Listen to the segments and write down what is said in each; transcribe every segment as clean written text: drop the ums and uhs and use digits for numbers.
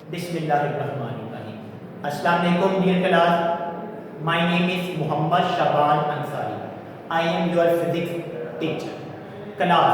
Bismillahirrahmanirrahim. Assalamualaikum dear class. My name is Muhammad Shaban Ansari. I am your physics teacher. Class,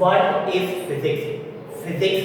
What is physics? Physics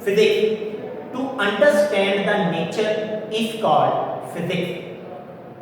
Physics to understand the nature is called physics.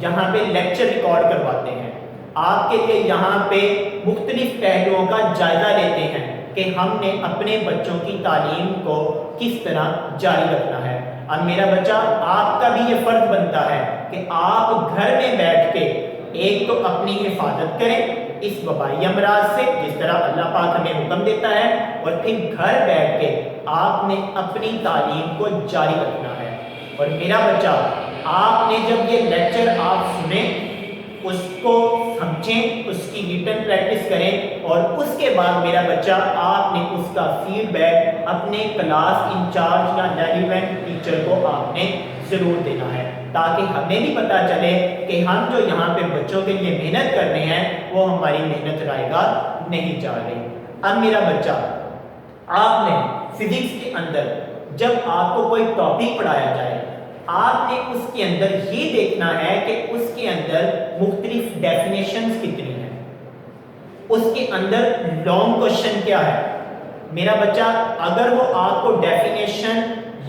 یہاں پہ lecture record کرواتے ہیں، آپ کے لیے یہاں پہ مختلف پہلوؤں کا جائزہ لیتے ہیں کہ ہم نے اپنے بچوں کی تعلیم کو کس طرح جاری رکھنا ہے۔ اب میرا بچہ، آپ کا بھی یہ فرض بنتا ہے کہ آپ گھر میں بیٹھ کے ایک تو اپنی حفاظت کریں اس وبائی امراض سے جس طرح اللہ پاک ہمیں حکم دیتا ہے، اور پھر گھر بیٹھ کے آپ نے اپنی تعلیم کو جاری رکھنا ہے۔ اور میرا بچہ، آپ نے جب یہ لیکچر آپ سنیں، اس کو سمجھیں، اس کی ریٹن پریکٹس کریں، اور اس کے بعد میرا بچہ آپ نے اس کا فیڈ بیک اپنے کلاس انچارج یا ریلیونٹ ٹیچر کو آپ نے ضرور دینا ہے، تاکہ ہمیں بھی پتہ چلے کہ ہم جو یہاں پہ بچوں کے لیے محنت کر رہے ہیں وہ ہماری محنت رائے گار نہیں جا رہی۔ اب میرا بچہ، آپ نے فزکس کے اندر جب آپ کو کوئی ٹاپک پڑھایا جائے، آپ نے اس کے اندر یہ دیکھنا ہے کہ اس کے اندر مختلف ڈیفینیشنز کتنی ہیں، اس کے اندر لانگ کوشچن کیا ہے۔ میرا بچہ، اگر وہ آپ کو ڈیفینیشن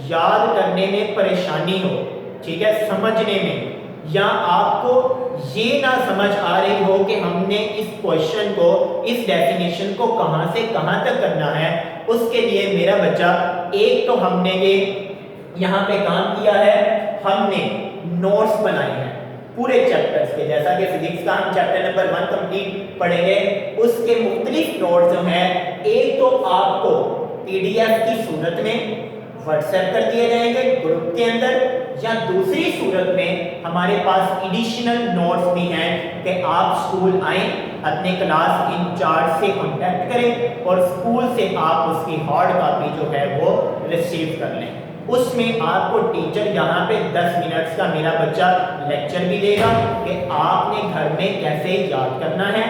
یاد کرنے میں پریشانی ہو، ٹھیک ہے، سمجھنے میں، یا آپ کو یہ نہ سمجھ آ رہی ہو کہ ہم نے اس کوشچن کو، اس ڈیفینیشن کو کہاں سے کہاں تک کرنا ہے، اس کے لیے میرا بچہ ایک تو ہم نے یہ یہاں پہ کام کیا ہے، ہم نے نوٹس بنائے ہیں پورے چیپٹرز کے، جیسا کہ فزکس کا ہم چیپٹر نمبر 1 کمپلیٹ پڑھیں گے، اس کے مختلف نوٹس جو ہیں ایک تو آپ کو PDF کی صورت میں واٹس ایپ کر دیے جائیں گے گروپ کے اندر، یا دوسری صورت میں ہمارے پاس ایڈیشنل نوٹس بھی ہیں کہ آپ اسکول آئیں، اپنے کلاس انچارج سے کانٹیکٹ کریں اور اسکول سے آپ اس کی ہارڈ کاپی جو ہے وہ ریسیو کر لیں۔ اس میں آپ کو ٹیچر یہاں پہ 10 منٹس کا میرا بچہ لیکچر بھی دے گا کہ آپ نے گھر میں کیسے یاد کرنا ہے،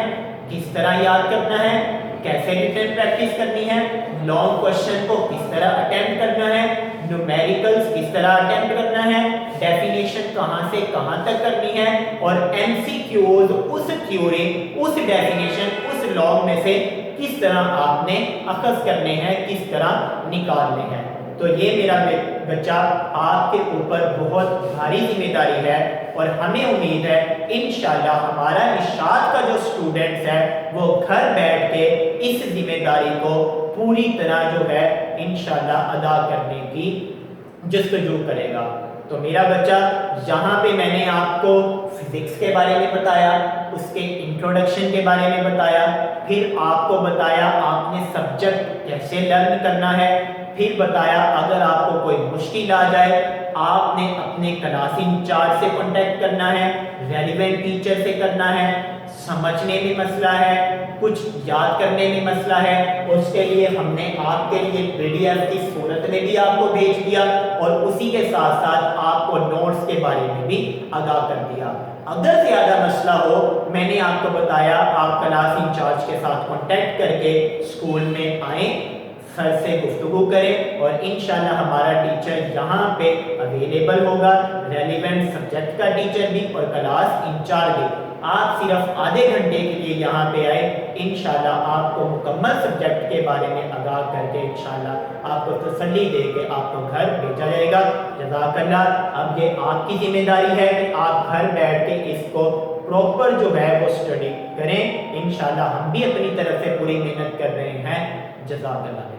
کس طرح یاد کرنا ہے، کیسے ریٹن پریکٹس کرنی ہے، لانگ کوشچن کو کس طرح اٹیمپٹ کرنا ہے، نیومیریکلز کس طرح اٹیمپٹ کرنا ہے، ڈیفینیشن کہاں سے کہاں تک کرنی ہے، اور MCQs اس تھیوری، اس ڈیفینیشن، اس لانگ میں سے کس طرح آپ نے اخذ کرنے ہیں، کس طرح نکالنے ہیں۔ تو یہ میرا بچہ آپ کے اوپر بہت بھاری ذمہ داری ہے، اور ہمیں امید ہے انشاءاللہ ہمارا ارشاد کا جو اسٹوڈنٹس ہے وہ گھر بیٹھ کے اس ذمہ داری کو پوری طرح جو ہے انشاءاللہ ادا کرنے کی جستجو کرے گا۔ تو میرا بچہ، یہاں پہ میں نے آپ کو فزکس کے بارے میں بتایا، اس کے انٹروڈکشن کے بارے میں بتایا، پھر آپ کو بتایا آپ نے سبجیکٹ کیسے لرن کرنا ہے، پھر بتایا اگر آپ کو کوئی مشکل آ جائے آپ نے اپنے کلاس انچارج سے کانٹیکٹ کرنا ہے، ریلیونٹ ٹیچر سے کرنا ہے، سمجھنے میں مسئلہ ہے، کچھ یاد کرنے میں مسئلہ ہے، اس کے لیے ہم نے آپ کے لیے PDF کی صورت میں بھی آپ کو بھیج دیا، اور اسی کے ساتھ ساتھ آپ کو نوٹس کے بارے میں بھی آگاہ کر دیا۔ اگر زیادہ مسئلہ ہو، میں نے آپ کو بتایا آپ کلاس انچارج کے ساتھ کانٹیکٹ کر کے اسکول میں آئیں، سر سے گفتگو کریں، اور انشاءاللہ ہمارا ٹیچر یہاں پہ اویلیبل ہوگا، ریلیونٹ سبجیکٹ کا ٹیچر بھی اور کلاس انچارج بھی۔ آپ صرف آدھے گھنٹے کے لیے یہاں پہ آئے، انشاءاللہ آپ کو مکمل سبجیکٹ کے بارے میں آگاہ کر کے انشاءاللہ آپ کو تسلی دے کے آپ کو گھر بھیجا جائے گا۔ جزاک اللہ۔ اب یہ آپ کی ذمہ داری ہے کہ آپ گھر بیٹھ کے اس کو پراپر جو ہے وہ اسٹڈی کریں، انشاءاللہ ہم بھی اپنی طرف سے پوری محنت کر رہے ہیں۔ جزاک اللہ۔